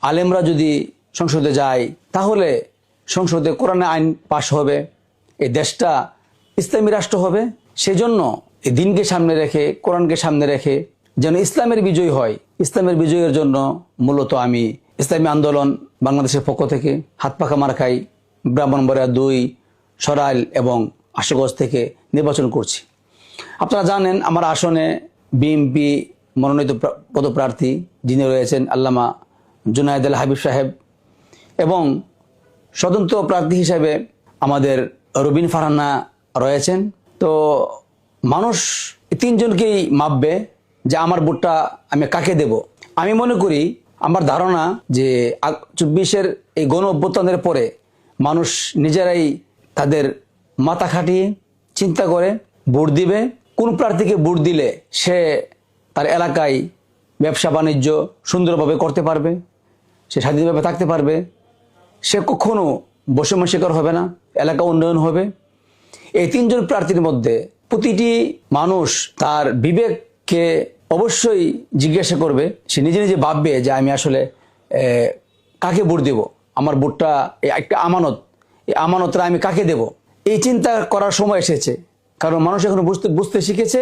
আলেমরা যদি সংসদে যায় তাহলে সংসদে কোরআনে আইন পাশ হবে, এই দেশটা ইসলামী রাষ্ট্র হবে। সেজন্য এই দিনকে সামনে রেখে, কোরআনকে সামনে রেখে যেন ইসলামের বিজয় হয়, ইসলামের বিজয়ের জন্য মূলত আমি ইসলামী আন্দোলন বাংলাদেশের পক্ষ থেকে হাত পাখা মার্কায় ব্রাহ্মণবাড়িয়া 2, সরাইল এবং আশুগঞ্জ থেকে নির্বাচন করছি। আপনারা জানেন আমার আসনে বিএনপি মনোনীত পদপ্রার্থী যিনি রয়েছেন আল্লামা জুনায়েদ আল হাবিব সাহেব, এবং স্বতন্ত্র প্রার্থী হিসেবে আমাদের রুবিন ফারহানা রয়েছেন। তো মানুষ তিনজনকেই মাপবে যে আমার ভোটটা আমি কাকে দেব। আমি মনে করি, আমার ধারণা যে 24-এর এই গণ অভ্যুত্থানের পরে মানুষ নিজেরাই তাদের মাথা খাটিয়ে চিন্তা করে ভোট দিবে। কোন প্রার্থীকে ভোট দিলে সে তার এলাকায় ব্যবসা বাণিজ্য সুন্দরভাবে করতে পারবে, সে স্বাধীনভাবে থাকতে পারবে, সে কখনো বৈষম্য শিকার হবে না, এলাকা উন্নয়ন হবে। এই তিনজন প্রার্থীর মধ্যে প্রতিটি মানুষ তার বিবেককে অবশ্যই জিজ্ঞাসা করবে, সে নিজে নিজে ভাববে যে আমি আসলে কাকে ভোট দেব, আমার ভোটটা একটা আমানত, এই আমানতটা আমি কাকে দেব। এই চিন্তা করার সময় এসেছে, কারণ মানুষ এখন বুঝতে শিখেছে